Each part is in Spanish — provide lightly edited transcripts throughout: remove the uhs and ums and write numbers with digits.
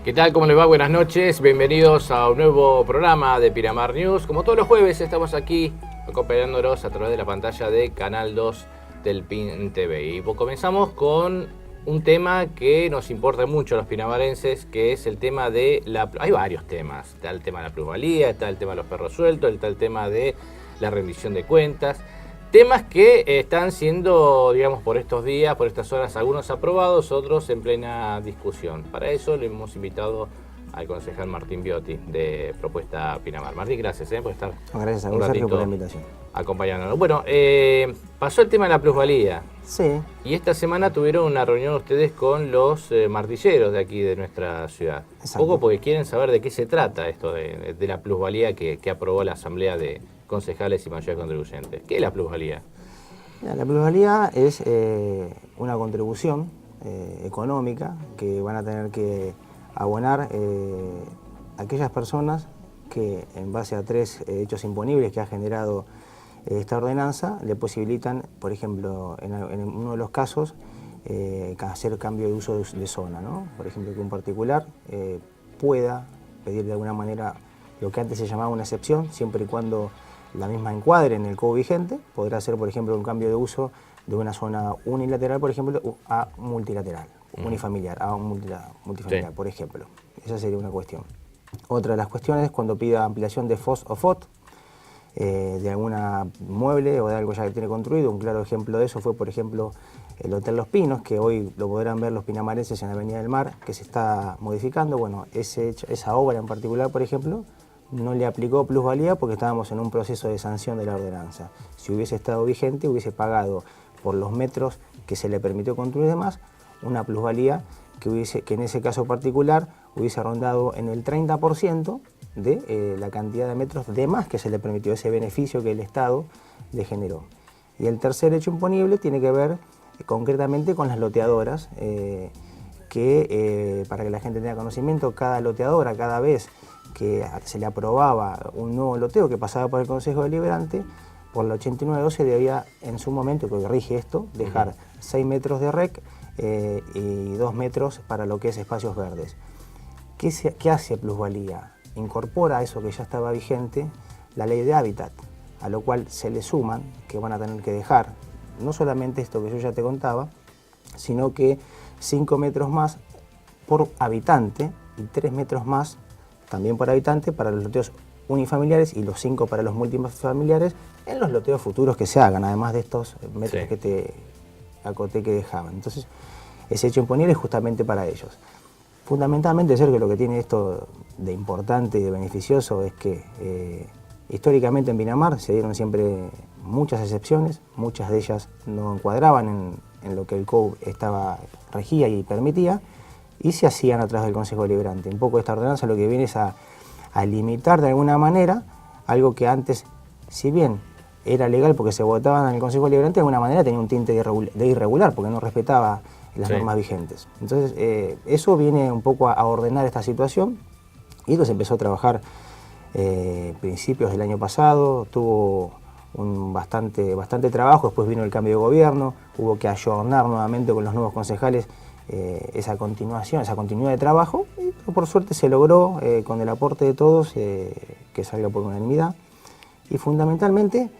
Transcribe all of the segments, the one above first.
¿Qué tal? ¿Cómo les va? Buenas noches. Bienvenidos a un nuevo programa de Pinamar News. Como todos los jueves estamos aquí acompañándolos a través de la pantalla de Canal 2 del PIN TV. Y comenzamos con un tema que nos importa mucho a los pinamarenses, que es el tema de la... Hay varios temas. Está el tema de la plusvalía, está el tema de los perros sueltos, está el tema de la rendición de cuentas. Temas que están siendo, digamos, por estos días, por estas horas, algunos aprobados, otros en plena discusión. Para eso le hemos invitado al concejal Martín Biotti, de Propuesta Pinamar. Martín, gracias por estar gracias a vos, Sergio, por la invitación. Acompañándonos. Bueno, pasó el tema de la plusvalía. Sí. Y esta semana tuvieron una reunión ustedes con los martilleros de aquí, de nuestra ciudad. Exacto. Un poco porque quieren saber de qué se trata esto de la plusvalía que aprobó la Asamblea de Concejales y Mayores Contribuyentes. ¿Qué es la plusvalía? La plusvalía es una contribución económica que van a tener que abonar aquellas personas que, en base a 3 hechos imponibles que ha generado esta ordenanza, le posibilitan, por ejemplo, en uno de los casos, hacer cambio de uso de zona, ¿no? Por ejemplo, que un particular pueda pedir de alguna manera lo que antes se llamaba una excepción, siempre y cuando la misma encuadre en el código vigente. Podrá hacer, por ejemplo, un cambio de uso de una zona unilateral, por ejemplo, a multilateral, unifamiliar, a multifamiliar, sí, por ejemplo. Esa sería una cuestión. Otra de las cuestiones es cuando pida ampliación de FOS o FOT, de alguna mueble o de algo ya que tiene construido. Un claro ejemplo de eso fue, por ejemplo, el Hotel Los Pinos, que hoy lo podrán ver los pinamarenses en la Avenida del Mar, que se está modificando. Bueno, esa obra en particular, por ejemplo, no le aplicó plusvalía porque estábamos en un proceso de sanción de la ordenanza. Si hubiese estado vigente, hubiese pagado por los metros que se le permitió construir y demás, una plusvalía que en ese caso particular hubiese rondado en el 30% de la cantidad de metros de más que se le permitió, ese beneficio que el Estado le generó. Y el tercer hecho imponible tiene que ver concretamente con las loteadoras, para que la gente tenga conocimiento, cada loteadora, cada vez que se le aprobaba un nuevo loteo que pasaba por el Consejo Deliberante, por la 8912 debía, en su momento, que rige esto, dejar 6 metros de REC y 2 metros para lo que es espacios verdes. ¿Qué hace plusvalía? Incorpora a eso que ya estaba vigente la ley de hábitat, a lo cual se le suman que van a tener que dejar no solamente esto que yo ya te contaba, sino que 5 metros más por habitante y 3 metros más también por habitante para los loteos unifamiliares y los 5 para los multifamiliares en los loteos futuros que se hagan, además de estos metros, sí, que te acoté que dejaban. Entonces, ese hecho imponible es justamente para ellos. Fundamentalmente, Sergio, lo que tiene esto de importante y de beneficioso es que históricamente en Pinamar se dieron siempre muchas excepciones, muchas de ellas no encuadraban en lo que el COU regía y permitía, y se hacían a través del Consejo Deliberante. Un poco esta ordenanza lo que viene es a limitar de alguna manera algo que antes, si bien era legal porque se votaban en el Consejo Deliberante, de alguna manera tenía un tinte de irregular porque no respetaba las normas vigentes. Entonces, eso viene un poco a ordenar esta situación, y esto se empezó a trabajar principios del año pasado, tuvo bastante trabajo, después vino el cambio de gobierno, hubo que ayornar nuevamente con los nuevos concejales esa continuidad de trabajo, y por suerte se logró con el aporte de todos que salga por unanimidad. Y fundamentalmente,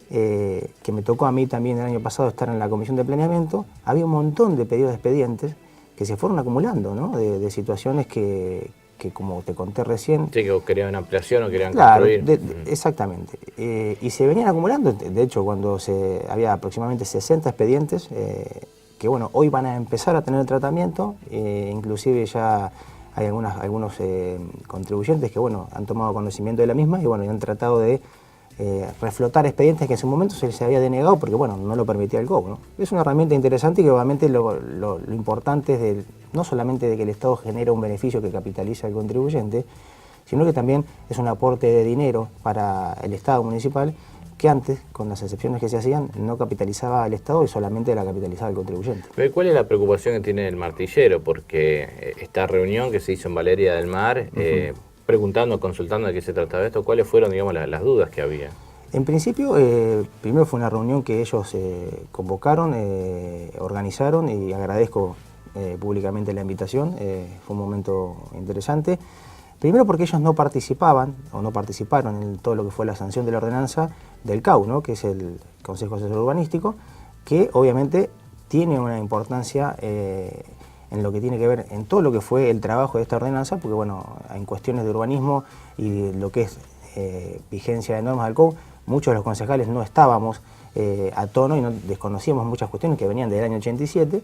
que me tocó a mí también el año pasado estar en la Comisión de Planeamiento, había un montón de pedidos de expedientes que se fueron acumulando, ¿no? de situaciones que como te conté recién... Sí, que querían ampliación o querían construir. Claro, exactamente. Y se venían acumulando, de hecho, cuando había aproximadamente 60 expedientes, que bueno, hoy van a empezar a tener tratamiento, inclusive ya hay algunos contribuyentes que bueno, han tomado conocimiento de la misma y bueno, y han tratado de reflotar expedientes que en su momento se les había denegado porque bueno, no lo permitía el COU, ¿no? Es una herramienta interesante y que obviamente lo importante es no solamente de que el Estado genera un beneficio que capitaliza al contribuyente, sino que también es un aporte de dinero para el Estado municipal que antes, con las excepciones que se hacían, no capitalizaba al Estado y solamente la capitalizaba el contribuyente. Pero ¿cuál es la preocupación que tiene el martillero? Porque esta reunión que se hizo en Valeria del Mar, preguntando, consultando de qué se trataba esto, ¿cuáles fueron, digamos, las dudas que había? En principio, primero fue una reunión que ellos convocaron, organizaron, y agradezco públicamente la invitación, fue un momento interesante. Primero porque ellos no participaban, o no participaron en todo lo que fue la sanción de la ordenanza del CAU, ¿no? Que es el Consejo Asesor Urbanístico, que obviamente tiene una importancia en lo que tiene que ver, en todo lo que fue el trabajo de esta ordenanza, porque bueno, en cuestiones de urbanismo y lo que es vigencia de normas del CAU, muchos de los concejales no estábamos a tono y no desconocíamos muchas cuestiones que venían del año 87,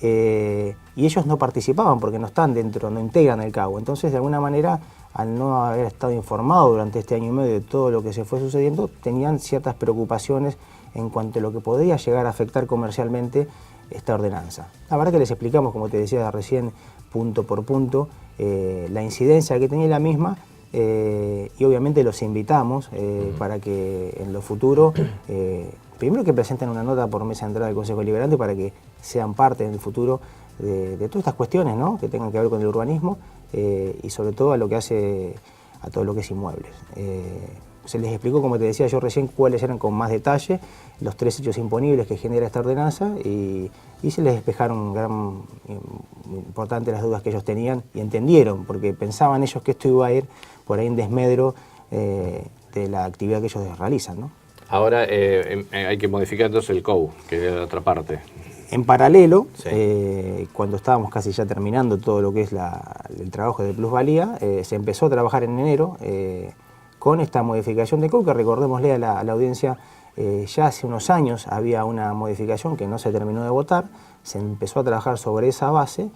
y ellos no participaban porque no están dentro, no integran el CAU. Entonces, de alguna manera, al no haber estado informado durante este año y medio de todo lo que se fue sucediendo, tenían ciertas preocupaciones en cuanto a lo que podría llegar a afectar comercialmente esta ordenanza. La verdad que les explicamos, como te decía recién, punto por punto, la incidencia que tenía la misma, y obviamente los invitamos para que en lo futuro, primero que presenten una nota por mesa de entrada del Consejo Deliberante para que sean parte en el futuro de todas estas cuestiones, ¿no? Que tengan que ver con el urbanismo y sobre todo a lo que hace a todo lo que es inmuebles. Se les explicó, como te decía yo recién, cuáles eran con más detalle los 3 hechos imponibles que genera esta ordenanza y se les despejaron importante las dudas que ellos tenían y entendieron, porque pensaban ellos que esto iba a ir por ahí en desmedro de la actividad que ellos realizan, ¿no? Ahora hay que modificar entonces el COU, que es la otra parte. En paralelo, sí. Cuando estábamos casi ya terminando todo lo que es el trabajo de plusvalía, se empezó a trabajar en enero con esta modificación de COU, que recordémosle a la audiencia, ya hace unos años había una modificación que no se terminó de votar, se empezó a trabajar sobre esa base,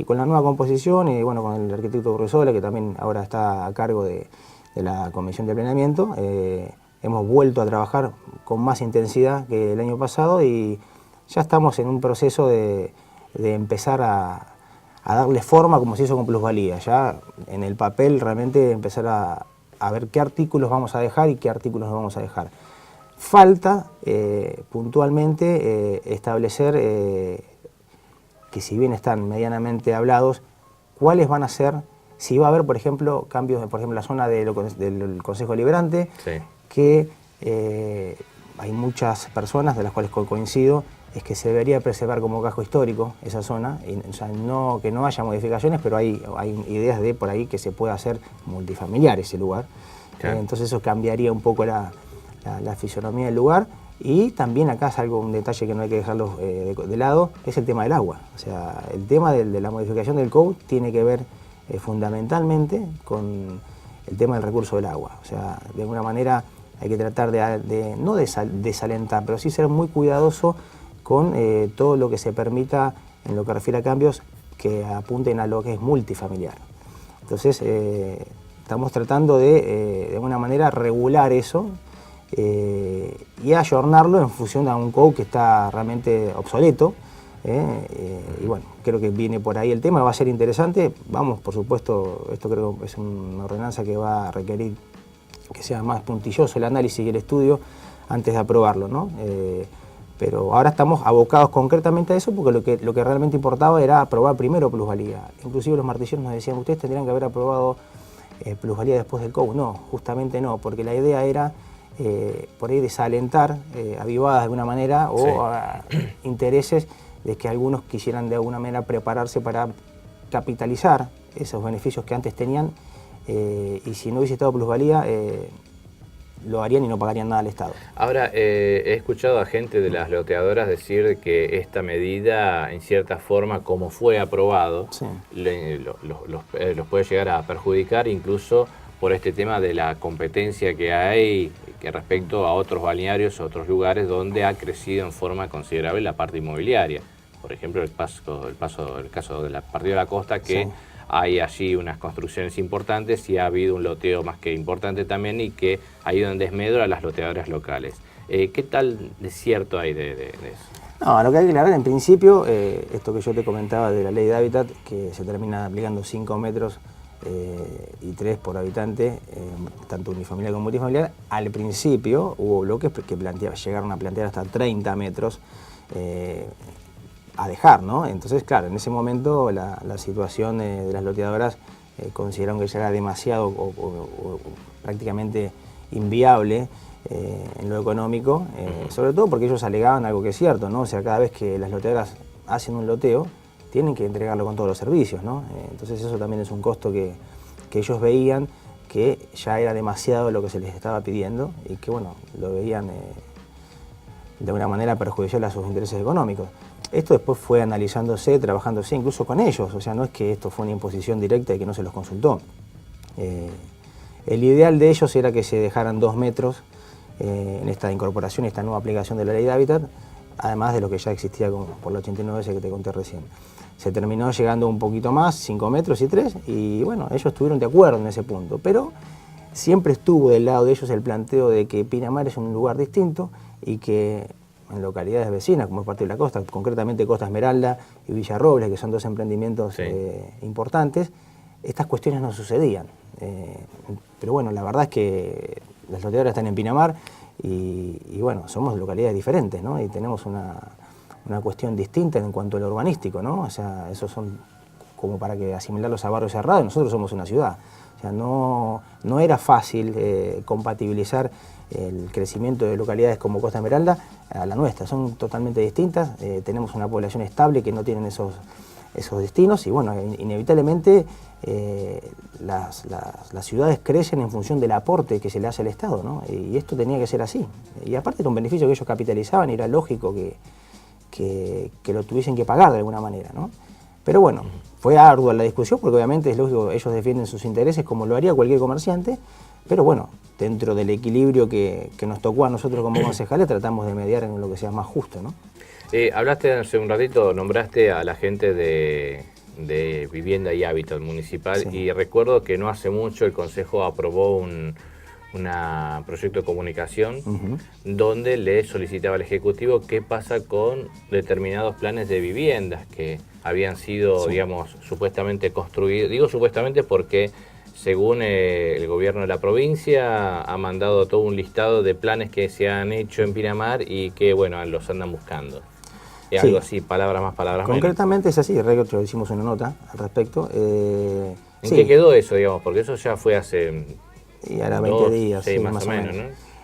con la nueva composición y bueno, con el arquitecto Urresola, que también ahora está a cargo de la Comisión de Planeamiento, hemos vuelto a trabajar con más intensidad que el año pasado y ya estamos en un proceso de empezar a darle forma como se hizo con plusvalía, ya en el papel realmente empezar a ver qué artículos vamos a dejar y qué artículos no vamos a dejar. Falta puntualmente establecer que si bien están medianamente hablados, cuáles van a ser, si va a haber, por ejemplo, cambios, por ejemplo, en la zona del Consejo Deliberante, sí, que hay muchas personas de las cuales coincido, es que se debería preservar como casco histórico esa zona, o sea, no, que no haya modificaciones, pero hay ideas de por ahí que se pueda hacer multifamiliar ese lugar. Claro. Entonces eso cambiaría un poco la fisonomía del lugar. Y también acá es un detalle que no hay que dejarlo de lado, es el tema del agua. O sea, el tema de la modificación del COU tiene que ver fundamentalmente con el tema del recurso del agua. O sea, de alguna manera hay que tratar no desalentar, pero sí ser muy cuidadoso con todo lo que se permita en lo que refiere a cambios que apunten a lo que es multifamiliar. Entonces, estamos tratando de alguna manera regular eso y ayornarlo en función a un COU que está realmente obsoleto. Y bueno, creo que viene por ahí el tema, va a ser interesante. Vamos, por supuesto, esto creo que es una ordenanza que va a requerir que sea más puntilloso el análisis y el estudio antes de aprobarlo, ¿no? Pero ahora estamos abocados concretamente a eso porque lo que realmente importaba era aprobar primero plusvalía. Inclusive los martilleros nos decían, ustedes tendrían que haber aprobado plusvalía después del COU. No, justamente no, porque la idea era por ahí desalentar, avivadas de alguna manera, o sí, intereses de que algunos quisieran de alguna manera prepararse para capitalizar esos beneficios que antes tenían, y si no hubiese estado plusvalía, lo harían y no pagarían nada al Estado. Ahora, he escuchado a gente de las loteadoras decir que esta medida, en cierta forma, como fue aprobado, sí, los puede llegar a perjudicar, incluso por este tema de la competencia que hay que respecto a otros balnearios, otros lugares donde ha crecido en forma considerable la parte inmobiliaria. Por ejemplo, el caso del Partido de la Costa, que sí, hay allí unas construcciones importantes y ha habido un loteo más que importante también y que ha ido en desmedro a las loteadoras locales. ¿Qué tal de cierto hay de eso? No, lo que hay que aclarar en principio, esto que yo te comentaba de la ley de hábitat, que se termina aplicando 5 metros y 3 por habitante, tanto unifamiliar como multifamiliar. Al principio hubo bloques que llegaron a plantear hasta 30 metros a dejar, ¿no? Entonces, claro, en ese momento la situación de las loteadoras consideraron que ya era demasiado o prácticamente inviable en lo económico, sobre todo porque ellos alegaban algo que es cierto, ¿no? O sea, cada vez que las loteadoras hacen un loteo, tienen que entregarlo con todos los servicios, ¿no? Entonces eso también es un costo que ellos veían que ya era demasiado lo que se les estaba pidiendo y que, bueno, lo veían de una manera perjudicial a sus intereses económicos. Esto después fue analizándose, trabajándose incluso con ellos, o sea, no es que esto fue una imposición directa y que no se los consultó. El ideal de ellos era que se dejaran 2 metros en esta incorporación, esta nueva aplicación de la ley de hábitat, además de lo que ya existía por la 89S que te conté recién. Se terminó llegando un poquito más, 5 metros y 3, y bueno, ellos estuvieron de acuerdo en ese punto, pero siempre estuvo del lado de ellos el planteo de que Pinamar es un lugar distinto y que en localidades vecinas, como es parte de la costa, concretamente Costa Esmeralda y Villa Robles, que son 2 emprendimientos importantes, estas cuestiones no sucedían. Pero bueno, la verdad es que las loteadoras están en Pinamar y bueno, somos localidades diferentes, ¿no? Y tenemos una cuestión distinta en cuanto a lo urbanístico, ¿no? O sea, esos son como para que asimilarlos a barrios cerrados, nosotros somos una ciudad. O sea, no era fácil compatibilizar el crecimiento de localidades como Costa Esmeralda a la nuestra, son totalmente distintas, tenemos una población estable que no tienen esos destinos y bueno, inevitablemente las ciudades crecen en función del aporte que se le hace al Estado, ¿no? Y esto tenía que ser así. Y aparte era un beneficio que ellos capitalizaban y era lógico que lo tuviesen que pagar de alguna manera, ¿no? Pero bueno, fue ardua la discusión porque obviamente es lógico, ellos defienden sus intereses como lo haría cualquier comerciante, pero bueno, dentro del equilibrio que nos tocó a nosotros como concejales tratamos de mediar en lo que sea más justo, ¿no? Hablaste hace un ratito, nombraste a la gente de Vivienda y Hábitat Municipal, sí. Y recuerdo que no hace mucho el Consejo aprobó un proyecto de comunicación donde le solicitaba al Ejecutivo qué pasa con determinados planes de viviendas que habían sido, digamos, supuestamente construidos. Digo supuestamente porque según el gobierno de la provincia ha mandado todo un listado de planes que se han hecho en Pinamar y que, bueno, los andan buscando. Es algo así, palabras más, palabras menos. Concretamente es así, nosotros hicimos una nota al respecto. ¿En qué quedó eso, digamos? Porque eso ya fue hace... Y ahora 20 días, sí, más o menos, ¿no?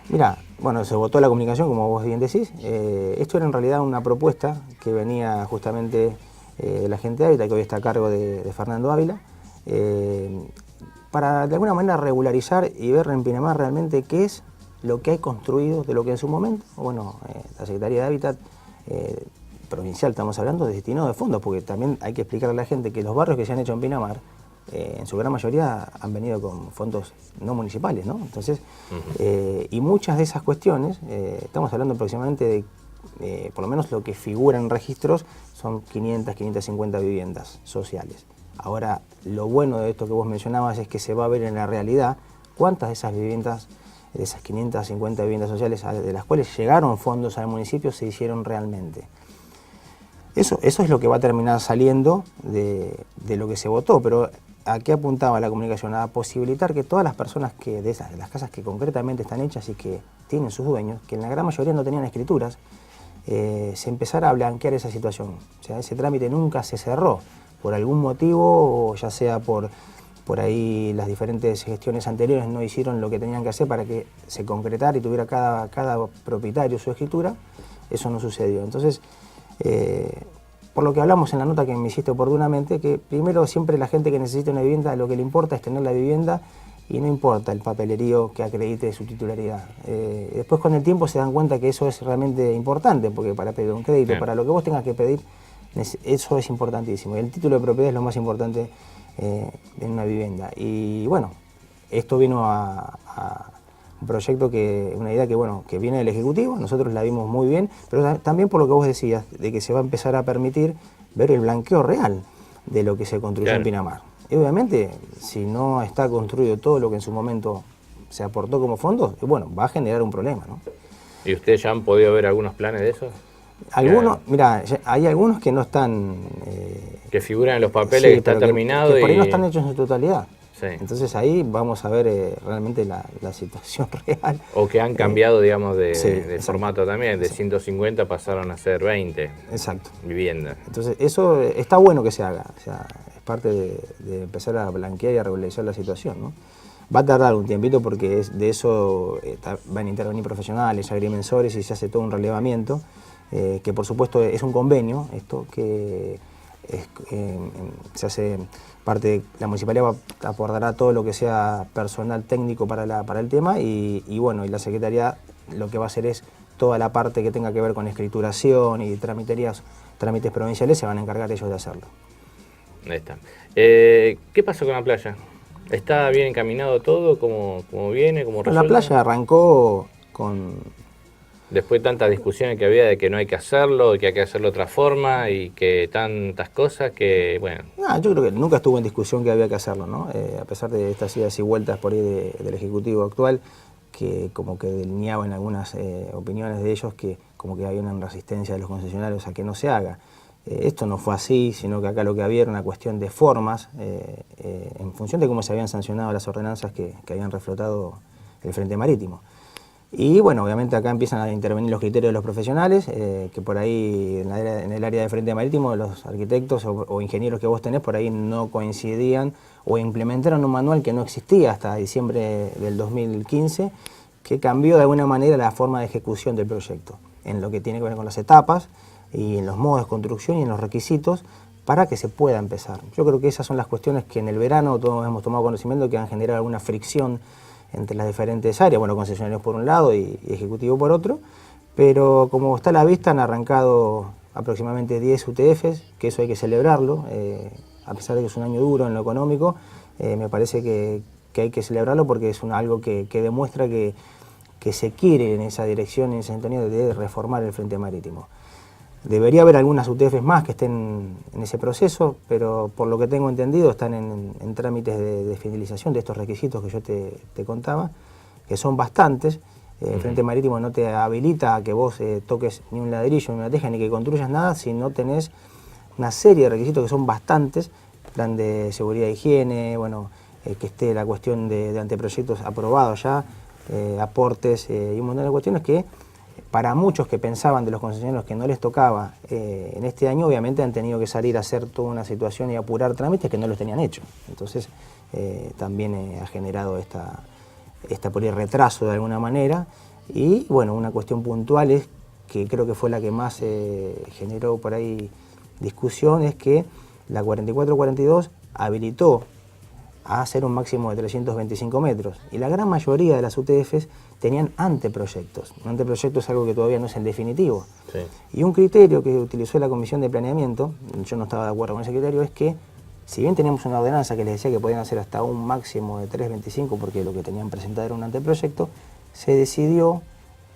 Mirá, bueno, se votó la comunicación, como vos bien decís. Esto era en realidad una propuesta que venía justamente de la gente de Hábitat, que hoy está a cargo de Fernando Ávila, para de alguna manera regularizar y ver en Pinamar realmente qué es lo que hay construido de lo que en su momento, bueno, la Secretaría de Hábitat provincial, estamos hablando, destinado de fondos, porque también hay que explicarle a la gente que los barrios que se han hecho en Pinamar, en su gran mayoría han venido con fondos no municipales, ¿no? Entonces, y muchas de esas cuestiones, estamos hablando aproximadamente de, por lo menos lo que figura en registros, son 500, 550 viviendas sociales. Ahora, lo bueno de esto que vos mencionabas es que se va a ver en la realidad cuántas de esas viviendas, de esas 550 viviendas sociales de las cuales llegaron fondos al municipio, se hicieron realmente. Eso es lo que va a terminar saliendo de lo que se votó, pero ¿a qué apuntaba la comunicación? A posibilitar que todas las personas de las casas que concretamente están hechas y que tienen sus dueños, que en la gran mayoría no tenían escrituras, se empezara a blanquear esa situación. O sea, ese trámite nunca se cerró por algún motivo, o ya sea por ahí las diferentes gestiones anteriores no hicieron lo que tenían que hacer para que se concretara y tuviera cada propietario su escritura. Eso no sucedió. Entonces, por lo que hablamos en la nota que me hiciste oportunamente, que primero siempre la gente que necesita una vivienda, lo que le importa es tener la vivienda y no importa el papelerío que acredite su titularidad. Después con el tiempo se dan cuenta que eso es realmente importante, porque para pedir un crédito, para lo que vos tengas que pedir, eso es importantísimo. El título de propiedad es lo más importante en una vivienda. Y bueno, esto vino a un proyecto, una idea que viene del Ejecutivo, nosotros la vimos muy bien, pero también por lo que vos decías, de que se va a empezar a permitir ver el blanqueo real de lo que se construyó en Pinamar. Y obviamente, si no está construido todo lo que en su momento se aportó como fondos, bueno, va a generar un problema, ¿no? ¿Y ustedes ya han podido ver algunos planes de eso? Algunos, mira, hay algunos que no están... que figuran en los papeles, que están terminados que por ahí no están hechos en su totalidad. Sí. Entonces ahí vamos a ver realmente la situación real. O que han cambiado, digamos, de formato también, de 150 pasaron a ser 20 viviendas. Entonces eso está bueno que se haga, o sea, es parte de empezar a blanquear y a regularizar la situación, ¿no? Va a tardar un tiempito porque de eso van a intervenir profesionales, agrimensores y se hace todo un relevamiento, que por supuesto es un convenio, esto que se hace parte, la municipalidad aportará todo lo que sea personal técnico para el tema y bueno, y la Secretaría lo que va a hacer es toda la parte que tenga que ver con escrituración y trámites provinciales se van a encargar ellos de hacerlo. Ahí está. ¿Qué pasó con la playa? ¿Está bien encaminado todo? ¿Cómo viene? ¿Cómo resuelve? La playa arrancó con... Después de tantas discusiones que había de que no hay que hacerlo, de que hay que hacerlo de otra forma y que tantas cosas que, bueno... yo creo que nunca estuvo en discusión que había que hacerlo, ¿no? A pesar de estas idas y vueltas por ahí del Ejecutivo actual, que como que delineaba en algunas opiniones de ellos que como que había una resistencia de los concesionarios a que no se haga. Esto no fue así, sino que acá lo que había era una cuestión de formas, en función de cómo se habían sancionado las ordenanzas que habían reflotado el Frente Marítimo. Y bueno, obviamente acá empiezan a intervenir los criterios de los profesionales, que por ahí en el área de Frente Marítimo los arquitectos o ingenieros que vos tenés por ahí no coincidían o implementaron un manual que no existía hasta diciembre del 2015, que cambió de alguna manera la forma de ejecución del proyecto, en lo que tiene que ver con las etapas y en los modos de construcción y en los requisitos para que se pueda empezar. Yo creo que esas son las cuestiones que en el verano todos hemos tomado conocimiento que han generado alguna fricción entre las diferentes áreas, bueno, concesionarios por un lado y ejecutivo por otro, pero como está a la vista han arrancado aproximadamente 10 UTFs, que eso hay que celebrarlo, a pesar de que es un año duro en lo económico, me parece que hay que celebrarlo porque es algo que demuestra que se quiere en esa dirección, en esa sintonía de reformar el Frente Marítimo. Debería haber algunas UTFs más que estén en ese proceso, pero por lo que tengo entendido están en trámites de finalización de estos requisitos que yo te contaba, que son bastantes. El Frente Marítimo no te habilita a que vos toques ni un ladrillo, ni una teja, ni que construyas nada si no tenés una serie de requisitos que son bastantes, plan de seguridad e higiene, bueno, que esté la cuestión de anteproyectos aprobados ya, aportes y un montón de cuestiones que para muchos que pensaban de los concesionarios que no les tocaba en este año, obviamente han tenido que salir a hacer toda una situación y apurar trámites que no los tenían hecho. Entonces también ha generado por ahí retraso de alguna manera. Y bueno, una cuestión puntual es que creo que fue la que más generó por ahí discusión, es que la 4442 habilitó a hacer un máximo de 325 metros y la gran mayoría de las UTFs tenían anteproyectos. Un anteproyecto es algo que todavía no es el definitivo. Sí. Y un criterio que utilizó la Comisión de Planeamiento, yo no estaba de acuerdo con ese criterio, es que si bien teníamos una ordenanza que les decía que podían hacer hasta un máximo de 325 porque lo que tenían presentado era un anteproyecto, se decidió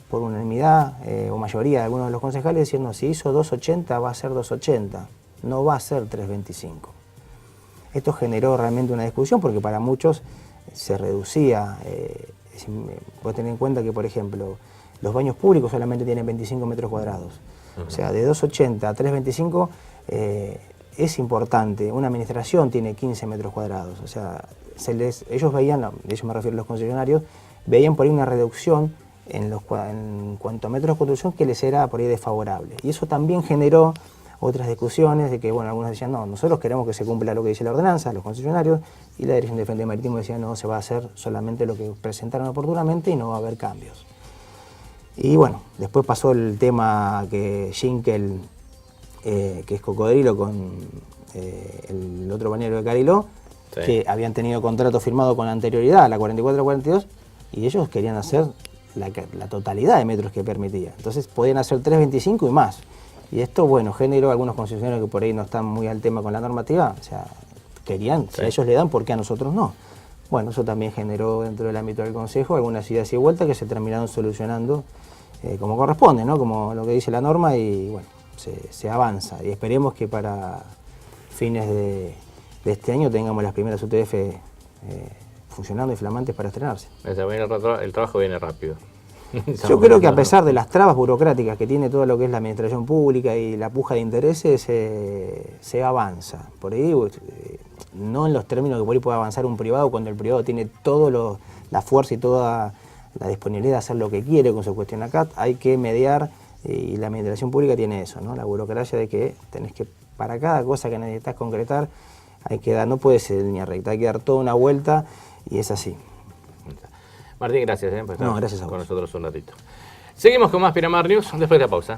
por unanimidad o mayoría de algunos de los concejales diciendo si hizo 280 va a ser 280, no va a ser 325. Esto generó realmente una discusión porque para muchos se reducía. Puedes tener en cuenta que, por ejemplo, los baños públicos solamente tienen 25 metros cuadrados. O sea, de 280 a 325 es importante. Una administración tiene 15 metros cuadrados. O sea, ellos veían, de ellos me refiero a los concesionarios, veían por ahí una reducción en cuanto a metros de construcción que les era por ahí desfavorable. Y eso también generó otras discusiones de que, bueno, algunos decían, no, nosotros queremos que se cumpla lo que dice la ordenanza, los concesionarios, y la Dirección de Frente Marítimo decía, no, se va a hacer solamente lo que presentaron oportunamente y no va a haber cambios. Y bueno, después pasó el tema que Schinkel, que es Cocodrilo, con el otro bañero de Cariló, sí, que habían tenido contrato firmado con anterioridad a la 4442, y ellos querían hacer la totalidad de metros que permitía. Entonces podían hacer 325 y más. Y esto, bueno, generó algunos concesionarios que por ahí no están muy al tema con la normativa, o sea, querían, sí, si a ellos le dan, ¿por qué a nosotros no? Bueno, eso también generó dentro del ámbito del Consejo algunas idas y vueltas que se terminaron solucionando como corresponde, ¿no? Como lo que dice la norma y, bueno, se avanza. Y esperemos que para fines de este año tengamos las primeras UTF funcionando y flamantes para estrenarse. El trabajo viene rápido. Yo creo que a pesar de las trabas burocráticas que tiene todo lo que es la administración pública y la puja de intereses, se avanza. Por ahí, no en los términos que por ahí puede avanzar un privado, cuando el privado tiene toda la fuerza y toda la disponibilidad de hacer lo que quiere con su cuestión acá, hay que mediar y la administración pública tiene eso, ¿no? La burocracia de que tenés que, para cada cosa que necesitas concretar, hay que dar, no puede ser línea recta, hay que dar toda una vuelta y es así. Martín, gracias por estar gracias a vos. con nosotros un ratito. Seguimos con más Piramar News después de la pausa.